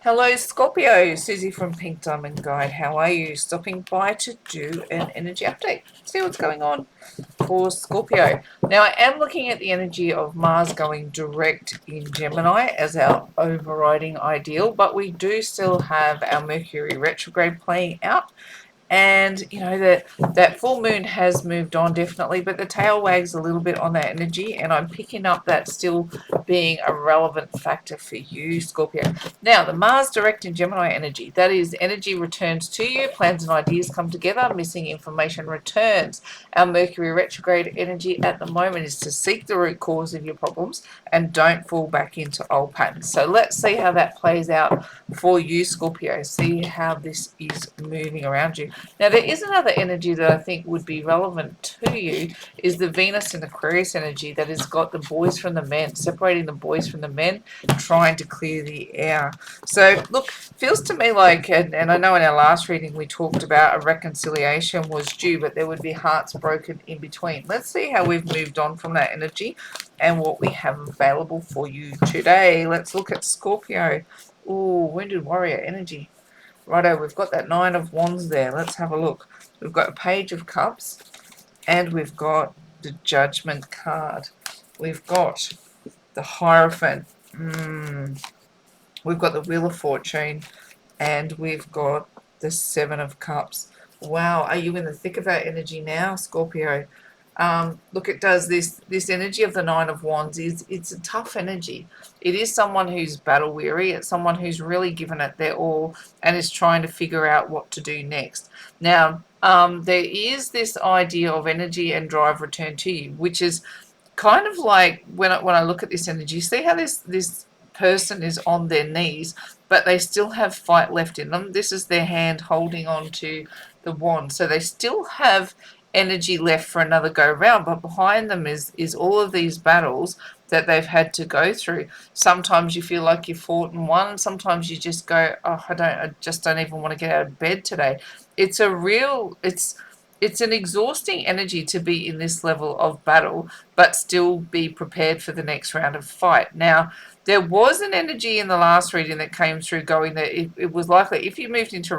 Hello Scorpio, Susie from Pink Diamond Guide. How are you? Stopping by to do an energy update. See what's going on for Scorpio. Now I am looking at the energy of Mars going direct in Gemini as our overriding ideal, but we do still have our Mercury retrograde playing out. And you know that full moon has moved on definitely, but the tail wags a little bit on that energy, and I'm picking up that still being a relevant factor for you, Scorpio. Now, the Mars direct in Gemini energy, that is, energy returns to you, plans and ideas come together, missing information returns. Our Mercury retrograde energy at the moment is to seek the root cause of your problems and don't fall back into old patterns. So let's see how that plays out for you, Scorpio. See how this is moving around you. Now, there is another energy that I think would be relevant to you, is the Venus and Aquarius energy that has got the boys from the men, separating the boys from the men, trying to clear the air. So, look, feels to me like, and I know in our last reading we talked about a reconciliation was due, but there would be hearts broken in between. Let's see how we've moved on from that energy and what we have available for you today. Let's look at Scorpio. Ooh, Wounded Warrior energy. Righto, we've got that Nine of Wands there. Let's have a look. We've got a Page of Cups and we've got the Judgment card. We've got the Hierophant. We've got the Wheel of Fortune and we've got the Seven of Cups. Wow, are you in the thick of that energy now, Scorpio? Look, it does this energy of the Nine of Wands it's a tough energy. It is someone who's battle weary. It's someone who's really given it their all and is trying to figure out what to do next. Now, there is this idea of energy and drive return to you, which is kind of like when I look at this energy, see how this person is on their knees, but they still have fight left in them. This is their hand holding on to the wand, so they still have energy left for another go round, but behind them is all of these battles that they've had to go through. Sometimes you feel like you fought and won, sometimes you just go, oh, I just don't even want to get out of bed today. It's an exhausting energy to be in this level of battle but still be prepared for the next round of fight. Now, there was an energy in the last reading that came through going that it was likely if you moved into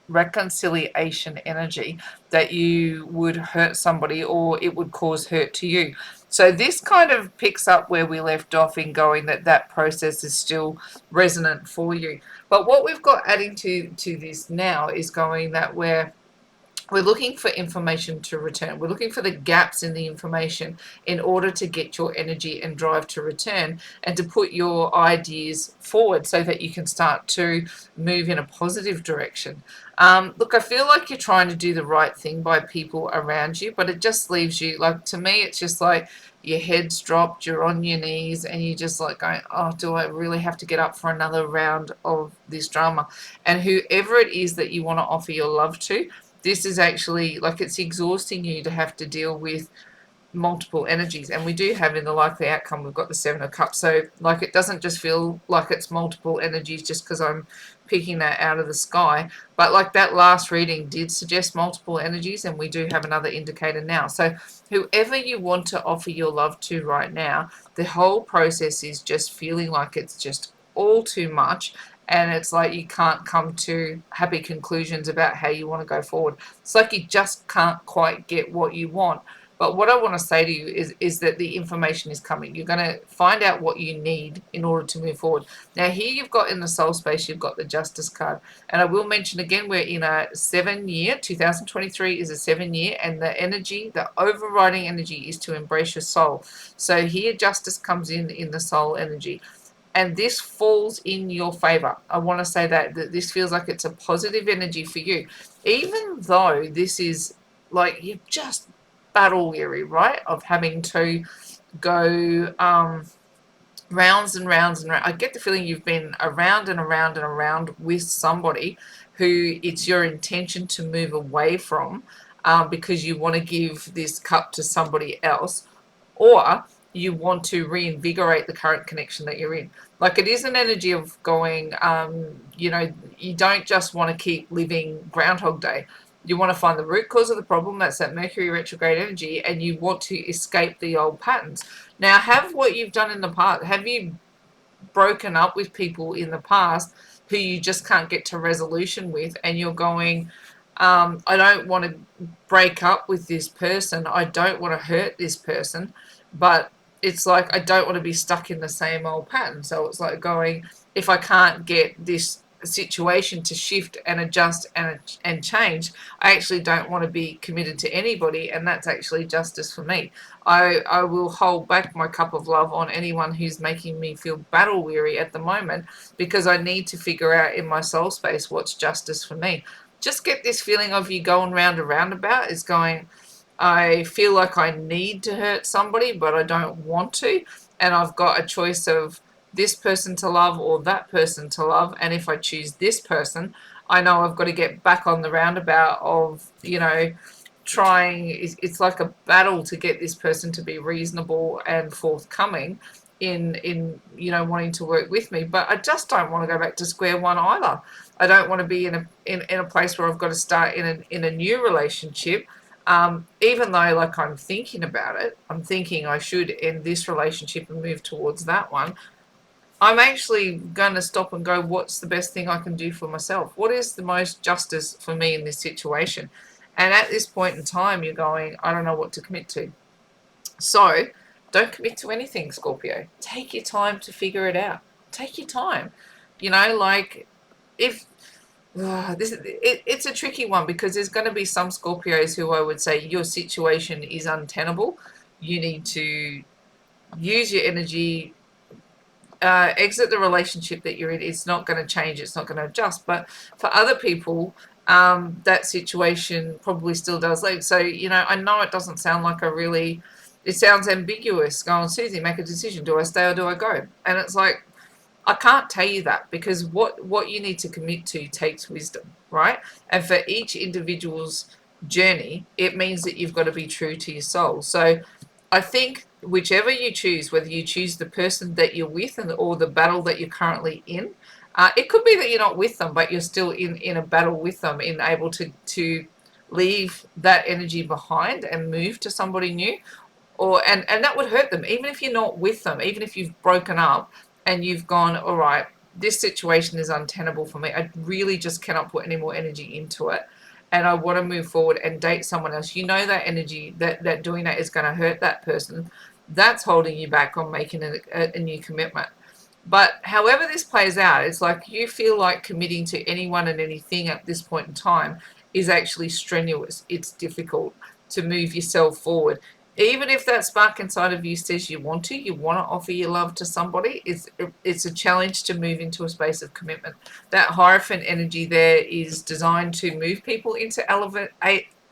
reconciliation energy that you would hurt somebody or it would cause hurt to you. So this kind of picks up where we left off in going that process is still resonant for you. But what we've got adding to this now is going that we're looking for information to return. We're looking for the gaps in the information in order to get your energy and drive to return and to put your ideas forward so that you can start to move in a positive direction. Look, I feel like you're trying to do the right thing by people around you, but it just leaves you, like, to me, it's just like your head's dropped, you're on your knees, and you're just like going, oh, do I really have to get up for another round of this drama? And whoever it is that you want to offer your love to, this is actually like it's exhausting you to have to deal with multiple energies. And we do have in the likely outcome, we've got the Seven of Cups. So like it doesn't just feel like it's multiple energies just because I'm picking that out of the sky. But like that last reading did suggest multiple energies, and we do have another indicator now. So whoever you want to offer your love to right now, the whole process is just feeling like it's just all too much, and it's like you can't come to happy conclusions about how you want to go forward. It's like you just can't quite get what you want. But what I want to say to you is that the information is coming. You're going to find out what you need in order to move forward. Now, here you've got in the soul space, you've got the Justice card. And I will mention again, we're in a 7-year, 2023 is a 7-year, and the energy, the overriding energy is to embrace your soul. So here Justice comes in the soul energy. And this falls in your favor. I want to say that this feels like it's a positive energy for you. Even though this is like you're just battle weary, right? Of having to go rounds and rounds and rounds. I get the feeling you've been around and around and around with somebody who it's your intention to move away from because you want to give this cup to somebody else, or you want to reinvigorate the current connection that you're in. Like it is an energy of going, you don't just want to keep living Groundhog Day. You want to find the root cause of the problem. That's that Mercury retrograde energy, and you want to escape the old patterns. Now, have what you've done in the past. Have you broken up with people in the past who you just can't get to resolution with, and you're going, I don't want to break up with this person, I don't want to hurt this person, but it's like I don't want to be stuck in the same old pattern. So it's like going, if I can't get this situation to shift and adjust and change, I actually don't want to be committed to anybody, and that's actually justice for me. I will hold back my cup of love on anyone who's making me feel battle weary at the moment, because I need to figure out in my soul space what's justice for me. Just get this feeling of you going round and roundabout is going, I feel like I need to hurt somebody, but I don't want to. And I've got a choice of this person to love or that person to love. And if I choose this person, I know I've got to get back on the roundabout of, trying. It's like a battle to get this person to be reasonable and forthcoming in wanting to work with me. But I just don't want to go back to square one either. I don't want to be in a place where I've got to start in a new relationship. Even though, like, I'm thinking about it, I'm thinking I should end this relationship and move towards that one. I'm actually going to stop and go, what's the best thing I can do for myself? What is the most justice for me in this situation? And at this point in time, you're going, I don't know what to commit to. So don't commit to anything, Scorpio. Take your time to figure it out. Take your time. Like, if it's a tricky one, because there's going to be some Scorpios who I would say your situation is untenable. You need to use your energy, exit the relationship that you're in. It's not going to change. It's not going to adjust. But for other people, that situation probably still does leave. So, I know it doesn't sound like it sounds ambiguous. Go on, Susie, make a decision. Do I stay or do I go? And it's like, I can't tell you that, because what you need to commit to takes wisdom, right? And for each individual's journey, it means that you've got to be true to your soul. So I think whichever you choose, whether you choose the person that you're with or the battle that you're currently in, it could be that you're not with them, but you're still in a battle with them, in able to leave that energy behind and move to somebody new. And that would hurt them, even if you're not with them, even if you've broken up and you've gone, all right, this situation is untenable for me, I really just cannot put any more energy into it, and I want to move forward and date someone else. That energy, that doing that is going to hurt that person. That's holding you back on making a new commitment. But however this plays out, it's like you feel like committing to anyone and anything at this point in time is actually strenuous. It's difficult to move yourself forward. Even if that spark inside of you says you want to offer your love to somebody, it's a challenge to move into a space of commitment. That Hierophant energy there is designed to move people into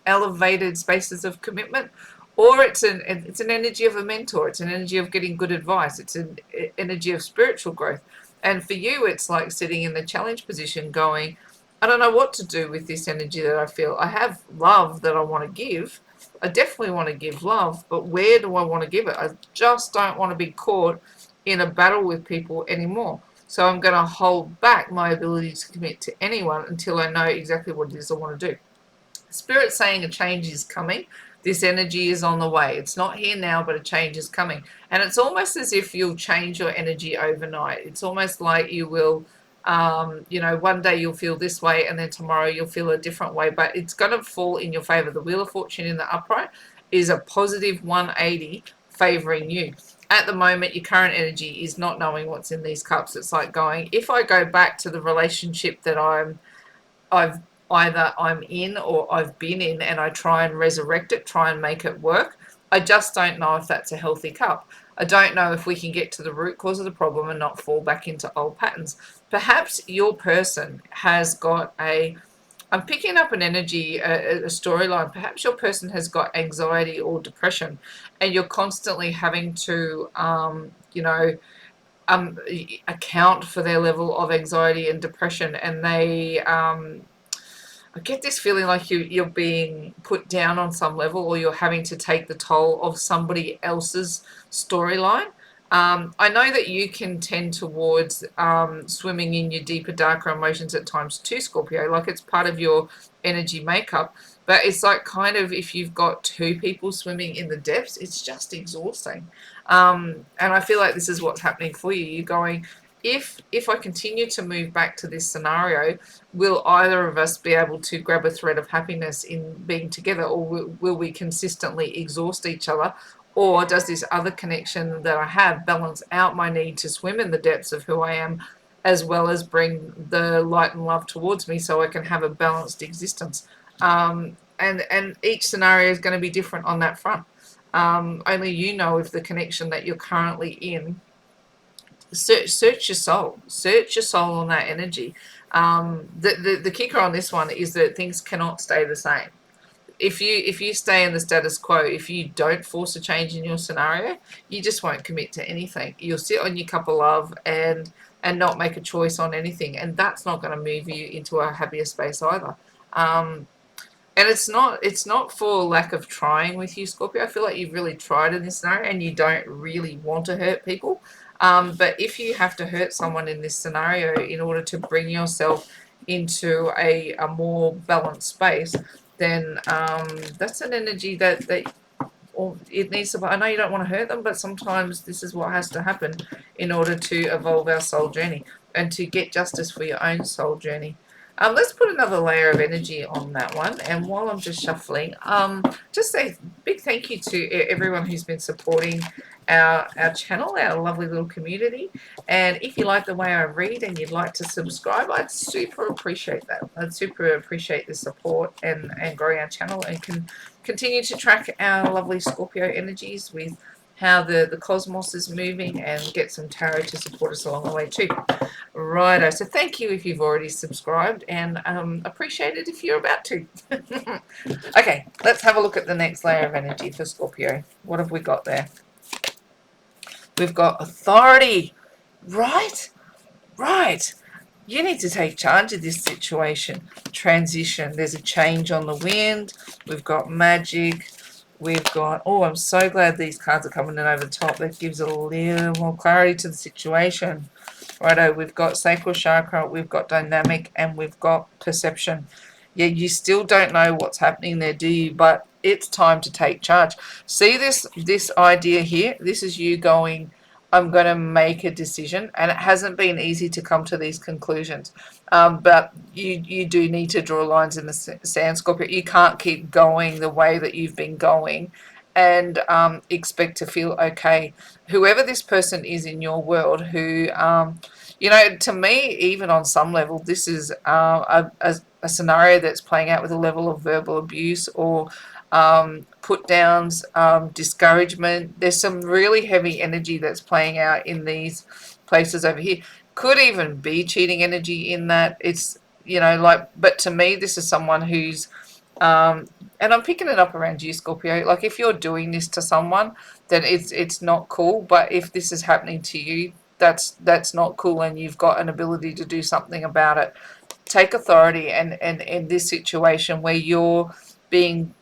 elevated spaces of commitment, or it's an energy of a mentor. It's an energy of getting good advice. It's an energy of spiritual growth. And for you, it's like sitting in the challenge position going, I don't know what to do with this energy that I feel. I have love that I want to give. I definitely want to give love, but where do I want to give it? I just don't want to be caught in a battle with people anymore. So I'm going to hold back my ability to commit to anyone until I know exactly what it is I want to do. Spirit's saying a change is coming. This energy is on the way. It's not here now, but a change is coming. And it's almost as if you'll change your energy overnight. It's almost like you will, one day you'll feel this way, and then tomorrow you'll feel a different way, but it's going to fall in your favor. The Wheel of Fortune in the upright is a positive 180 favoring you. At the moment, your current energy is not knowing what's in these cups. It's like going, if I go back to the relationship that I'm in or I've been in, and I try and resurrect it, try and make it work, I just don't know if that's a healthy cup. I don't know if we can get to the root cause of the problem and not fall back into old patterns. Perhaps your person has got I'm picking up an energy, a storyline. Perhaps your person has got anxiety or depression, and you're constantly having to, account for their level of anxiety and depression, and I get this feeling like you're being put down on some level, or you're having to take the toll of somebody else's storyline. I know that you can tend towards swimming in your deeper, darker emotions at times too, Scorpio. Like, it's part of your energy makeup. But it's like kind of if you've got two people swimming in the depths, it's just exhausting. And I feel like this is what's happening for you. You're going, if I continue to move back to this scenario, will either of us be able to grab a thread of happiness in being together, or will we consistently exhaust each other? Or does this other connection that I have balance out my need to swim in the depths of who I am, as well as bring the light and love towards me so I can have a balanced existence? And each scenario is going to be different on that front. Only you know if the connection that you're currently in. Search your soul on that energy. The kicker on this one is that things cannot stay the same. If you stay in the status quo, if you don't force a change in your scenario, you just won't commit to anything. You'll sit on your cup of love and not make a choice on anything, and that's not going to move you into a happier space either. Um, and it's not for lack of trying with you, Scorpio. I feel like you've really tried in this scenario and you don't really want to hurt people. But if you have to hurt someone in this scenario in order to bring yourself into a more balanced space, then that's an energy that or it needs to. I know you don't want to hurt them, but sometimes this is what has to happen in order to evolve our soul journey and to get justice for your own soul journey. Let's put another layer of energy on that one. And while I'm just shuffling, just say big thank you to everyone who's been supporting our channel, our lovely little community. And if you like the way I read and you'd like to subscribe, I'd super appreciate that. I'd super appreciate the support and growing our channel and can continue to track our lovely Scorpio energies with how the cosmos is moving and get some tarot to support us along the way too. Righto, so thank you if you've already subscribed, and appreciate it if you're about to. Okay, let's have a look at the next layer of energy for Scorpio. What have we got there? We've got authority. Right, right. You need to take charge of this situation. Transition. There's a change on the wind. We've got magic. We've got, oh, I'm so glad these cards are coming in over the top. That gives a little more clarity to the situation. Righto, we've got sacral chakra, we've got dynamic, and we've got perception. Yeah, you still don't know what's happening there, do you? But it's time to take charge. See this idea here? This is you going, I'm going to make a decision, and it hasn't been easy to come to these conclusions. But you do need to draw lines in the sand, Scorpio. You can't keep going the way that you've been going and expect to feel okay. Whoever this person is in your world who, to me, even on some level, this is a scenario that's playing out with a level of verbal abuse or put downs, discouragement. There's some really heavy energy that's playing out in these places over here. Could even be cheating energy in that. It's, but to me, this is someone who's, and I'm picking it up around you, Scorpio. Like if you're doing this to someone, then it's not cool. But if this is happening to you, that's not cool, and you've got an ability to do something about it. Take authority, and in this situation where you're being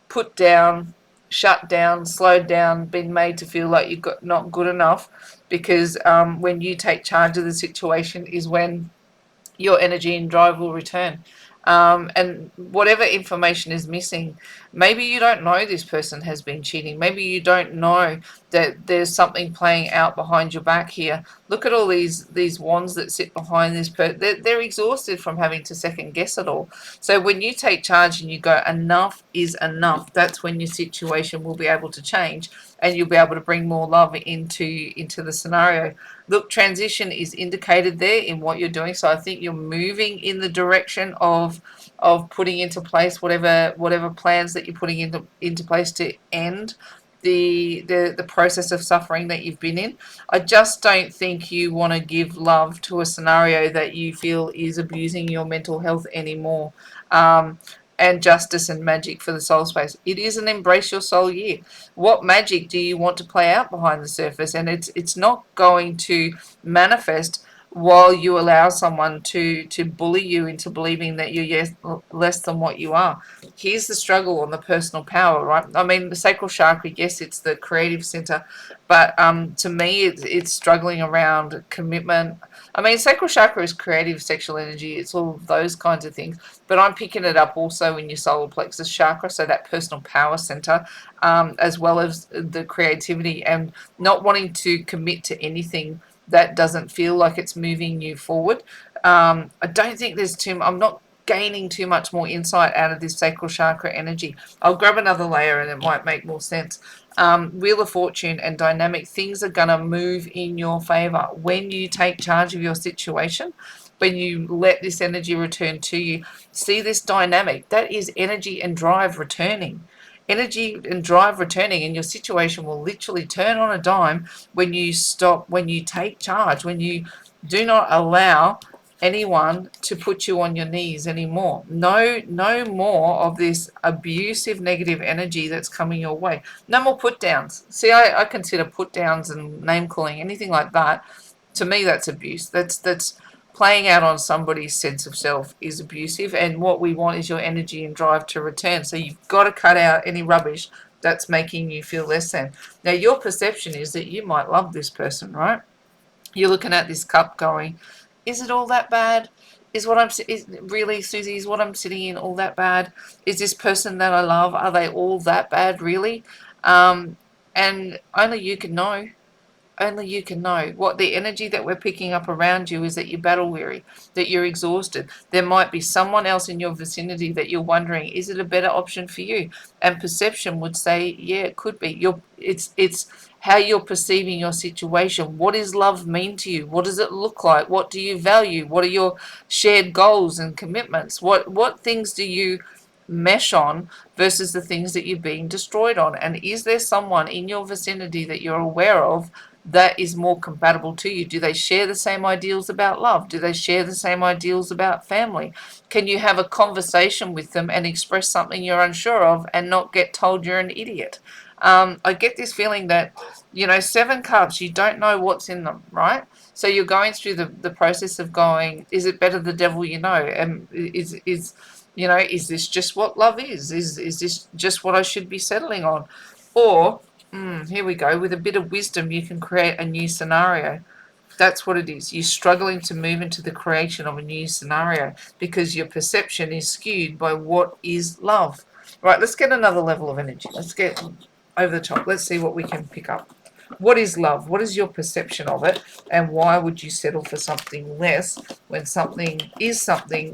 put down, shut down, slowed down, been made to feel like you're not good enough, because when you take charge of the situation is when your energy and drive will return. And whatever information is missing, maybe you don't know this person has been cheating. Maybe you don't know that there's something playing out behind your back here. Look at all these wands that sit behind this person. They're exhausted from having to second guess it all. So when you take charge and you go, enough is enough, that's when your situation will be able to change and you'll be able to bring more love into the scenario. Look, transition is indicated there in what you're doing. So I think you're moving in the direction of putting into place whatever plans that you're putting into place to end the process of suffering that you've been in. I just don't think you want to give love to a scenario that you feel is abusing your mental health anymore. And justice and magic for the soul space. It is an embrace your soul year. What magic do you want to play out behind the surface? And it's not going to manifest while you allow someone to bully you into believing that you're yes, less than what you are. Here's the struggle on the personal power, right? I mean, the sacral chakra, yes, it's the creative center, but to me, it's struggling around commitment. I mean, sacral chakra is creative sexual energy. It's all those kinds of things. But I'm picking it up also in your solar plexus chakra, so that personal power center, as well as the creativity and not wanting to commit to anything that doesn't feel like it's moving you forward. I don't think there's I'm not gaining too much more insight out of this sacral chakra energy. I'll grab another layer and it might make more sense. Wheel of Fortune and dynamic things are going to move in your favor when you take charge of your situation, when you let this energy return to you. See this dynamic, that is energy and drive returning. Energy and drive returning, and your situation will literally turn on a dime when you stop, when you take charge, when you do not allow anyone to put you on your knees anymore. No more of this abusive negative energy that's coming your way. No more put downs. See, I consider put downs and name calling, anything like that. To me, that's abuse. That's playing out on somebody's sense of self is abusive, and what we want is your energy and drive to return. So you've got to cut out any rubbish that's making you feel less than. Now, your perception is that you might love this person, right? You're looking at this cup going, is it all that bad? Is what I'm really, Susie, is what I'm sitting in all that bad? Is this person that I love, are they all that bad, really? And only you can know. Only you can know. What the energy that we're picking up around you is that you're battle weary, that you're exhausted. There might be someone else in your vicinity that you're wondering, is it a better option for you? And perception would say, yeah, it could be. It's how you're perceiving your situation. What does love mean to you? What does it look like? What do you value? What are your shared goals and commitments? What things do you mesh on versus the things that you're being destroyed on? And is there someone in your vicinity that you're aware of that is more compatible to you? Do they share the same ideals about love? Do they share the same ideals about family? Can you have a conversation with them and express something you're unsure of and not get told you're an idiot? I get this feeling that, seven cups, you don't know what's in them, right? So you're going through the process of going, is it better the devil you know? And is this just what love is? Is this just what I should be settling on? Or here we go. With a bit of wisdom, you can create a new scenario. That's what it is. You're struggling to move into the creation of a new scenario because your perception is skewed by what is love. Right, let's get another level of energy. Let's get over the top. Let's see what we can pick up. What is love? What is your perception of it? And why would you settle for something less when something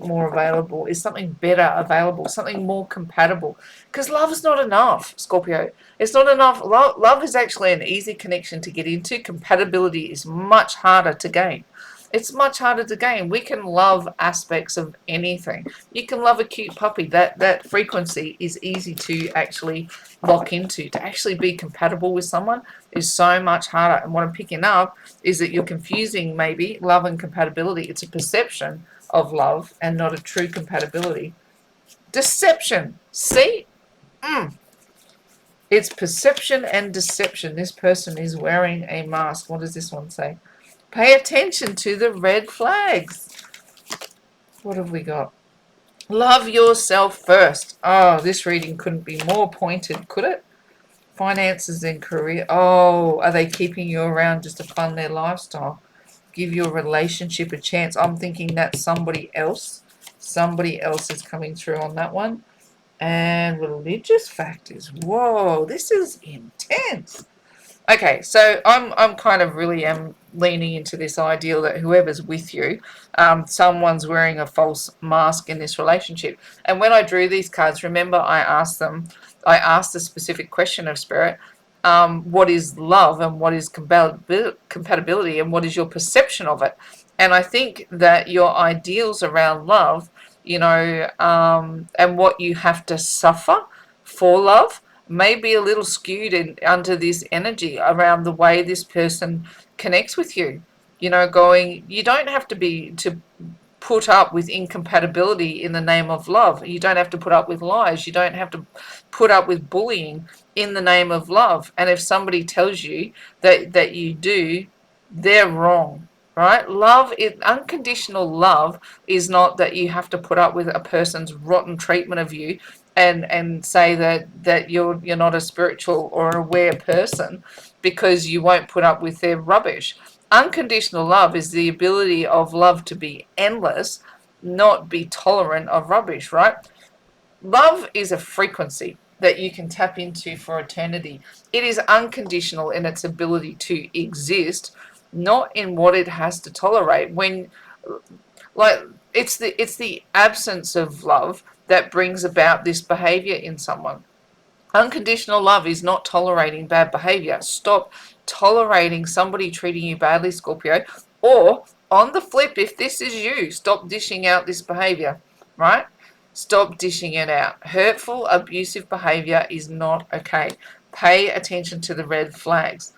more available, is something better available, something more compatible? Because love is not enough, Scorpio. It's not enough. Love is actually an easy connection to get into. Compatibility is much harder to gain. It's much harder to gain. We can love aspects of anything. You can love a cute puppy. That frequency is easy to actually lock into. To actually be compatible with someone is so much harder. And what I'm picking up is that you're confusing maybe love and compatibility. It's a perception of love and not a true compatibility. Deception. See? It's perception and deception. This person is wearing a mask. What does this one say? Pay attention to the red flags. What have we got? Love yourself first. Oh, this reading couldn't be more pointed, could it? Finances and career. Oh, are they keeping you around just to fund their lifestyle? Give your relationship a chance. I'm thinking that's somebody else. Somebody else is coming through on that one. And religious factors. Whoa, this is intense. Okay, so I'm kind of really am leaning into this ideal that whoever's with you, someone's wearing a false mask in this relationship. And when I drew these cards, remember I asked a specific question of spirit, what is love and what is compatibility and what is your perception of it? And I think that your ideals around love, and what you have to suffer for love may be a little skewed under this energy around the way this person connects with you. Going, you don't have to put up with incompatibility in the name of love. You don't have to put up with lies. You don't have to put up with bullying in the name of love. And if somebody tells you that you do, they're wrong, right? Unconditional love is not that you have to put up with a person's rotten treatment of you and say that you're not a spiritual or aware person because you won't put up with their rubbish. Unconditional love is the ability of love to be endless, not be tolerant of rubbish, right? Love is a frequency that you can tap into for eternity. It is unconditional in its ability to exist, not in what it has to tolerate. When like it's the absence of love that brings about this behavior in someone. Unconditional love is not tolerating bad behavior. Stop tolerating somebody treating you badly, Scorpio. Or, on the flip, if this is you, stop dishing out this behavior, right? Stop dishing it out. Hurtful, abusive behavior is not okay. Pay attention to the red flags.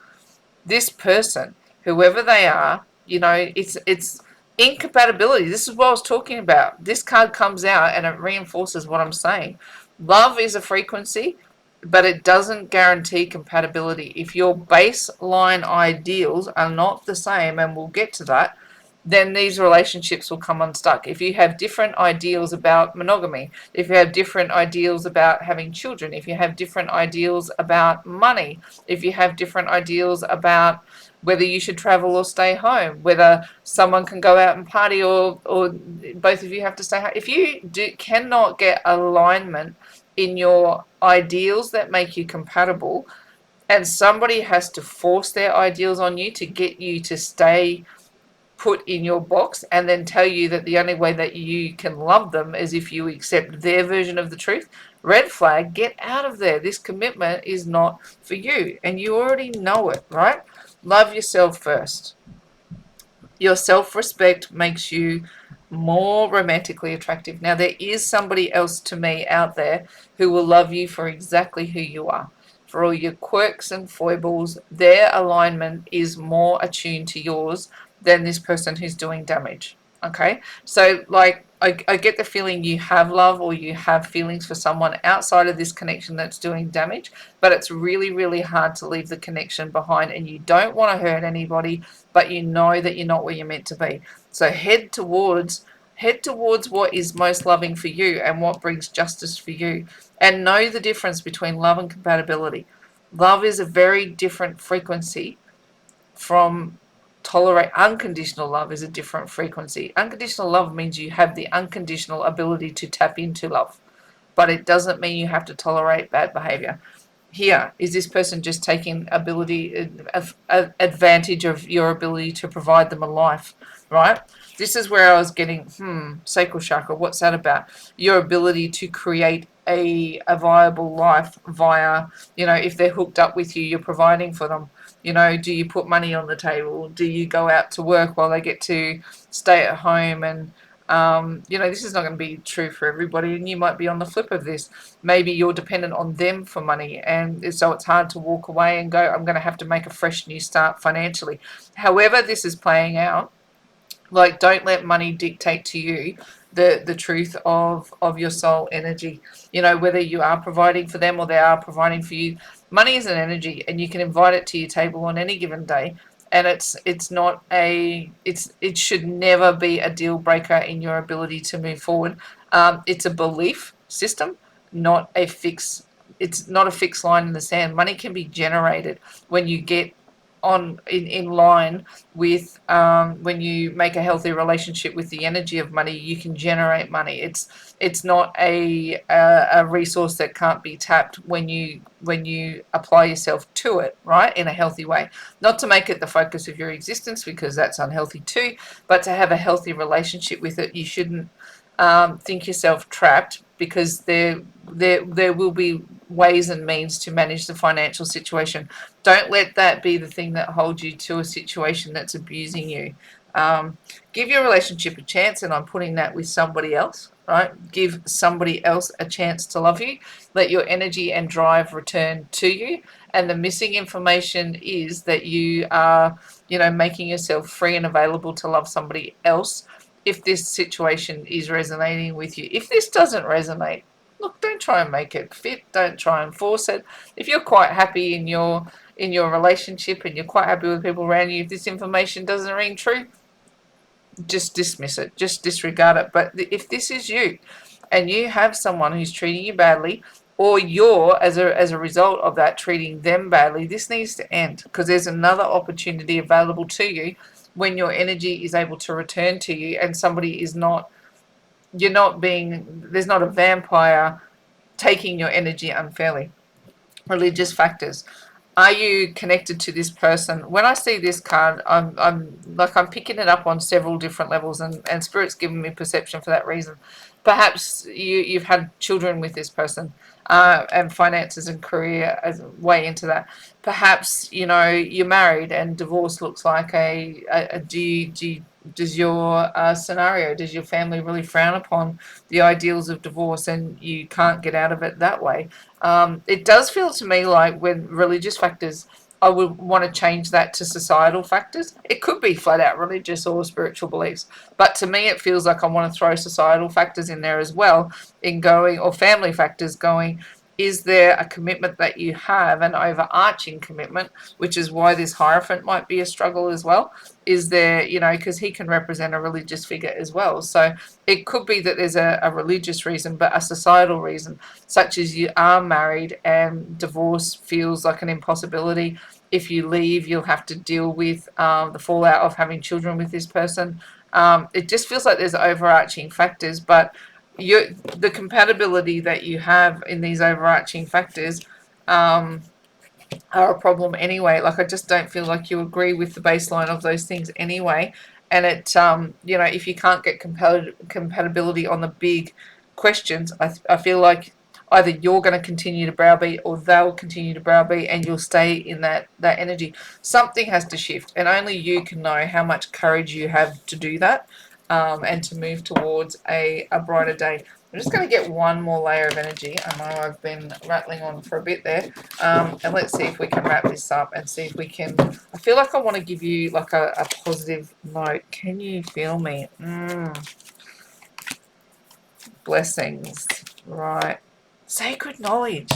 This person, whoever they are, it's incompatibility. This is what I was talking about. This card comes out and it reinforces what I'm saying. Love is a frequency, but it doesn't guarantee compatibility. If your baseline ideals are not the same, and we'll get to that, then these relationships will come unstuck. If you have different ideals about monogamy, if you have different ideals about having children, if you have different ideals about money, if you have different ideals about whether you should travel or stay home, whether someone can go out and party or both of you have to stay home. If you cannot get alignment in your ideals that make you compatible, and somebody has to force their ideals on you to get you to stay put in your box and then tell you that the only way that you can love them is if you accept their version of the truth, red flag, get out of there. This commitment is not for you, and you already know it, right? Love yourself first. Your self-respect makes you more romantically attractive. Now, there is somebody else to me out there who will love you for exactly who you are. For all your quirks and foibles, their alignment is more attuned to yours than this person who's doing damage. Okay? So, like, I get the feeling you have love or you have feelings for someone outside of this connection that's doing damage, but it's really, really hard to leave the connection behind, and you don't want to hurt anybody, but you know that you're not where you're meant to be. So head towards what is most loving for you and what brings justice for you, and know the difference between love and compatibility. Love is a very different frequency from tolerate. Unconditional love is a different frequency. Unconditional love means you have the unconditional ability to tap into love, but it doesn't mean you have to tolerate bad behavior. Here is this person just taking advantage of your ability to provide them a life, right? This is where I was getting sacral chakra, what's that about? Your ability to create a viable life via, if they're hooked up with you, you're providing for them. Do you put money on the table? Do you go out to work while they get to stay at home? And this is not going to be true for everybody, and you might be on the flip of this. Maybe you're dependent on them for money, and so it's hard to walk away and go, I'm going to have to make a fresh new start financially. However this is playing out, like, don't let money dictate to you the truth of your soul energy. Whether you are providing for them or they are providing for you, money is an energy, and you can invite it to your table on any given day. And it should never be a deal breaker in your ability to move forward. It's a belief system, not a fix. It's not a fixed line in the sand. Money can be generated when you get in line with, when you make a healthy relationship with the energy of money. You can generate money. It's not a resource that can't be tapped when you apply yourself to it, right, in a healthy way. Not to make it the focus of your existence, because that's unhealthy too, but to have a healthy relationship with it. You shouldn't think yourself trapped, because there will be ways and means to manage the financial situation. Don't let that be the thing that holds you to a situation that's abusing you. Give your relationship a chance, and I'm putting that with somebody else, right? Give somebody else a chance to love you. Let your energy and drive return to you. And the missing information is that you are, making yourself free and available to love somebody else if this situation is resonating with you. If this doesn't resonate, look, don't try and make it fit. Don't try and force it. If you're quite happy in your relationship and you're quite happy with people around you, if this information doesn't ring true, just dismiss it, just disregard it. But if this is you and you have someone who's treating you badly, or you're, as a result of that, treating them badly, this needs to end, because there's another opportunity available to you when your energy is able to return to you, and somebody is not, you're not being, there's not a vampire taking your energy unfairly. Religious factors. Are you connected to this person? When I see this card, I'm picking it up on several different levels, and Spirit's given me perception for that reason. Perhaps you've had children with this person, and finances and career as way into that. Perhaps you're married and divorce looks like a does your scenario, does your family really frown upon the ideals of divorce, and you can't get out of it that way? It does feel to me like, when religious factors, I would want to change that to societal factors. It could be flat out religious or spiritual beliefs, but to me, it feels like I want to throw societal factors in there as well, in going, or family factors going. Is there a commitment that you have, an overarching commitment, which is why this Hierophant might be a struggle as well? Is there, because he can represent a religious figure as well. So it could be that there's a religious reason, but a societal reason, such as you are married and divorce feels like an impossibility. If you leave, you'll have to deal with the fallout of having children with this person. It just feels like there's overarching factors, but the compatibility that you have in these overarching factors um, are a problem anyway. Like, I just don't feel like you agree with the baseline of those things anyway. And if you can't get compatibility on the big questions, I feel like either you're going to continue to browbeat, or they'll continue to browbeat, and you'll stay in that energy. Something has to shift, and only you can know how much courage you have to do that, and to move towards a brighter day. I'm just going to get one more layer of energy. I know I've been rattling on for a bit there. And let's see if we can wrap this up and see if we can. I feel like I want to give you like a positive note. Can you feel me? Blessings. Right. Sacred knowledge.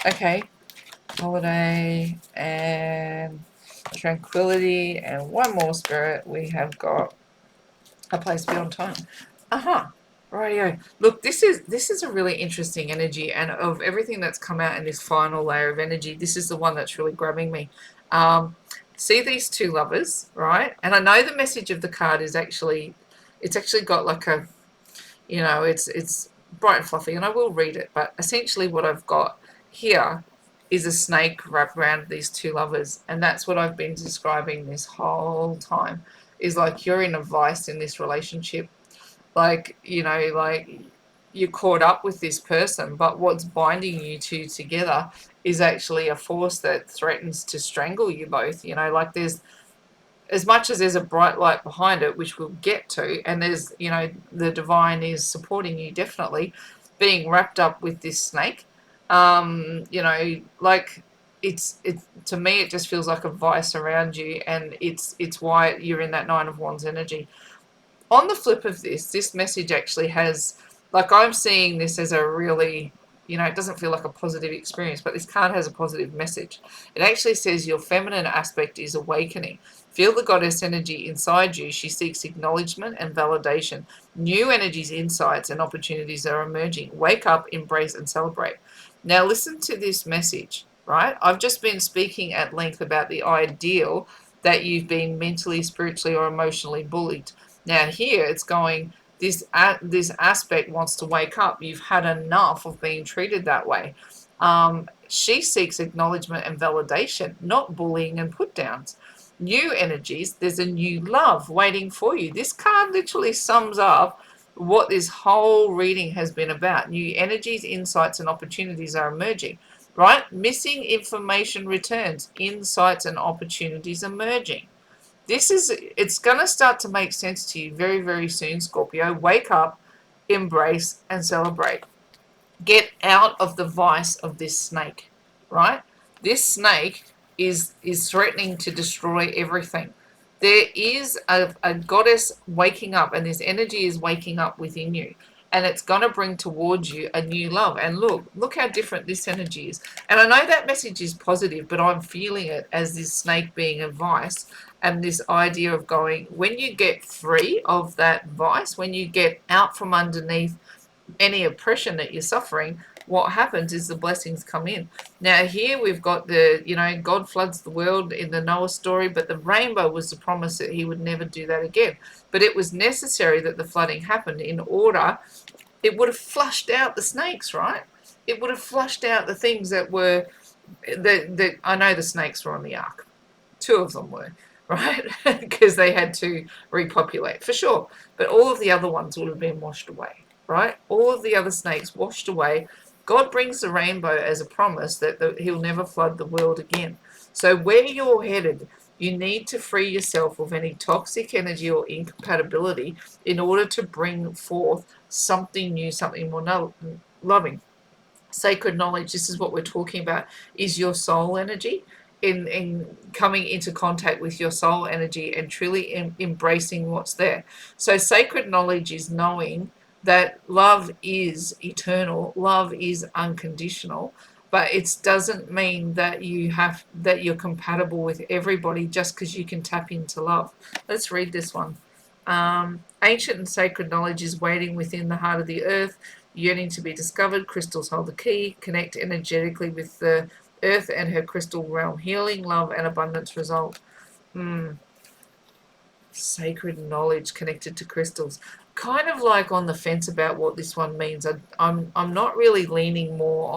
Okay. Holiday and tranquility. And one more, Spirit. We have got a place beyond time. Rightio. Look, this is a really interesting energy, and of everything that's come out in this final layer of energy, this is the one that's really grabbing me. See these two lovers, right? And I know the message of the card is it's actually got like a, it's bright and fluffy, and I will read it, but essentially what I've got here is a snake wrapped around these two lovers, and that's what I've been describing this whole time. Is like, you're in a vice in this relationship, like you're caught up with this person, but what's binding you two together is actually a force that threatens to strangle you both. Like, there's, as much as there's a bright light behind it, which we'll get to, and there's, the divine is supporting you, definitely, being wrapped up with this snake. Like, it's to me, it just feels like a vice around you, and it's why you're in that Nine of Wands energy. On the flip of this message actually has, like, I'm seeing this as a really, it doesn't feel like a positive experience, but this card has a positive message. It actually says your feminine aspect is awakening. Feel the goddess energy inside you. She seeks acknowledgement and validation. New energies, insights, and opportunities are emerging. Wake up, embrace, and celebrate. Now, listen to this message, right? I've just been speaking at length about the ideal that you've been mentally, spiritually, or emotionally bullied. Now here it's going, this aspect wants to wake up. You've had enough of being treated that way. She seeks acknowledgement and validation, not bullying and put downs. New energies, there's a new love waiting for you. This card literally sums up what this whole reading has been about. New energies, insights, and opportunities are emerging, right? Missing information returns, insights and opportunities emerging. It's going to start to make sense to you very, very soon, Scorpio. Wake up, embrace, and celebrate. Get out of the vice of this snake, right? This snake is threatening to destroy everything. There is a goddess waking up, and this energy is waking up within you. and it's going to bring towards you a new love. And look how different this energy is. And I know that message is positive, but I'm feeling it as this snake being a vice, and this idea of going, when you get free of that vice, when you get out from underneath any oppression that you're suffering, what happens is the blessings come in. Now here we've got the, God floods the world in the Noah story, but the rainbow was the promise that he would never do that again. But it was necessary that the flooding happened in order. It would have flushed out the snakes, right? It would have flushed out the things that were, that I know the snakes were on the ark. 2 of them were, right? Because they had to repopulate, for sure. But all of the other ones would have been washed away, right? All of the other snakes washed away. God brings the rainbow as a promise that he'll never flood the world again. So where you're headed, you need to free yourself of any toxic energy or incompatibility in order to bring forth something new, something more loving. Sacred knowledge, this is what we're talking about, is your soul energy, in coming into contact with your soul energy and truly embracing what's there. So sacred knowledge is knowing that love is eternal, love is unconditional, but it doesn't mean that you're compatible with everybody just because you can tap into love. Let's read this one. Ancient and sacred knowledge is waiting within the heart of the earth, yearning to be discovered. Crystals hold the key. Connect energetically with the earth and her crystal realm. Healing, love, and abundance result. Sacred knowledge connected to crystals. Kind of like on the fence about what this one means. I'm not really leaning more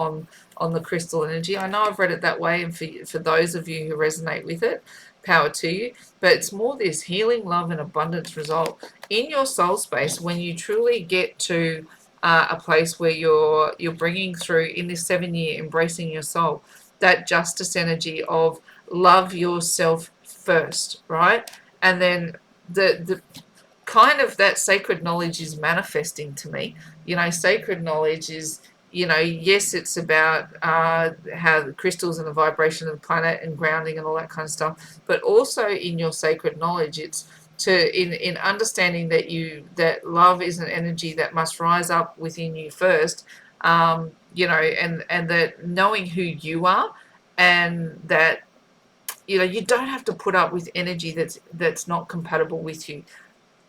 on the crystal energy. I know I've read it that way, and for those of you who resonate with it, power to you. But it's more this healing, love, and abundance result in your soul space when you truly get to a place where you're bringing through in this 7-year embracing your soul, that justice energy of love yourself first, right? And then the kind of that sacred knowledge is manifesting to me. Sacred knowledge is, yes, it's about how the crystals and the vibration of the planet and grounding and all that kind of stuff, but also in your sacred knowledge, it's in understanding that love is an energy that must rise up within you first, and that knowing who you are, and that you don't have to put up with energy that's not compatible with you,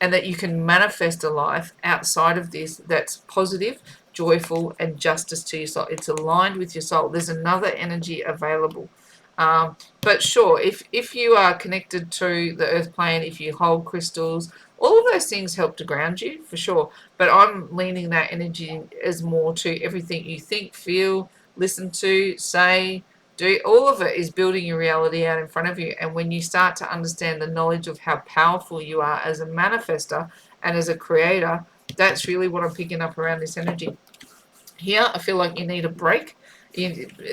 and that you can manifest a life outside of this that's positive, joyful, and justice to your soul. It's aligned with your soul. There's another energy available. But sure, if you are connected to the earth plane, if you hold crystals, all of those things help to ground you, for sure. But I'm leaning that energy as more to everything you think, feel, listen to, say, do. All of it is building your reality out in front of you. And when you start to understand the knowledge of how powerful you are as a manifester and as a creator, that's really what I'm picking up around this energy. Here, I feel like you need a break.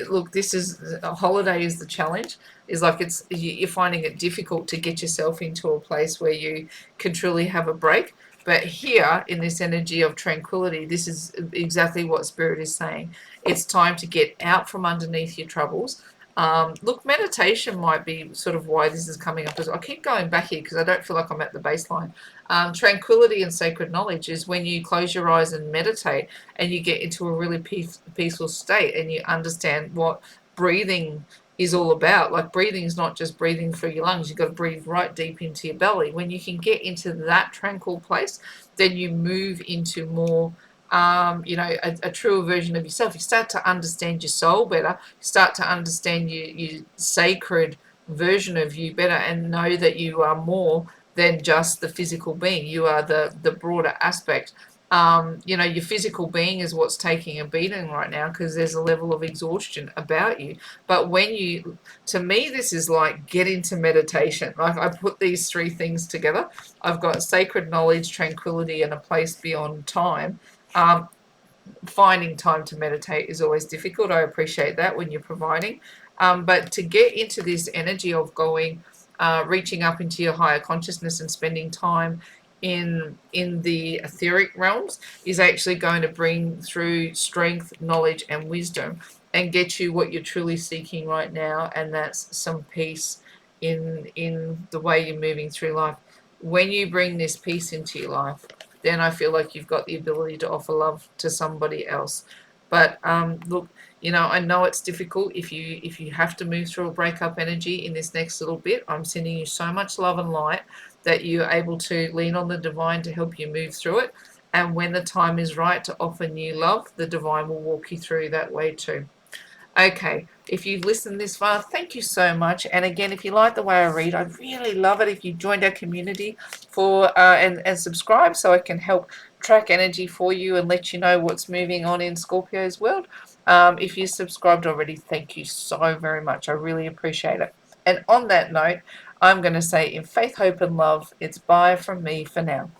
Look, this is a holiday is the challenge. Is like you're finding it difficult to get yourself into a place where you can truly have a break. But here, in this energy of tranquility, this is exactly what Spirit is saying. It's time to get out from underneath your troubles. Look, meditation might be sort of why this is coming up. I keep going back here because I don't feel like I'm at the baseline. Tranquility and sacred knowledge is when you close your eyes and meditate and you get into a really peaceful state and you understand what breathing is all about. Like, breathing is not just breathing through your lungs. You've got to breathe right deep into your belly. When you can get into that tranquil place, then you move into more a truer version of yourself. You start to understand your soul better. You start to understand your sacred version of you better, and know that you are more than just the physical being. You are the broader aspect. Your physical being is what's taking a beating right now because there's a level of exhaustion about you. But to me, this is like get into meditation. Like, I put these 3 things together. I've got sacred knowledge, tranquility, and a place beyond time. Finding time to meditate is always difficult. I appreciate that when you're providing. But to get into this energy of going, reaching up into your higher consciousness and spending time in the etheric realms is actually going to bring through strength, knowledge, and wisdom, and get you what you're truly seeking right now, and that's some peace in the way you're moving through life. When you bring this peace into your life, then I feel like you've got the ability to offer love to somebody else. But look, I know it's difficult if you have to move through a breakup energy in this next little bit. I'm sending you so much love and light that you're able to lean on the divine to help you move through it. And when the time is right to offer new love, the divine will walk you through that way too. Okay, if you've listened this far, thank you so much. And again, if you like the way I read, I'd really love it if you joined our community and subscribe so I can help track energy for you and let you know what's moving on in Scorpio's world. If you subscribed already, thank you so very much. I really appreciate it. And on that note, I'm going to say in faith, hope, and love, it's bye from me for now.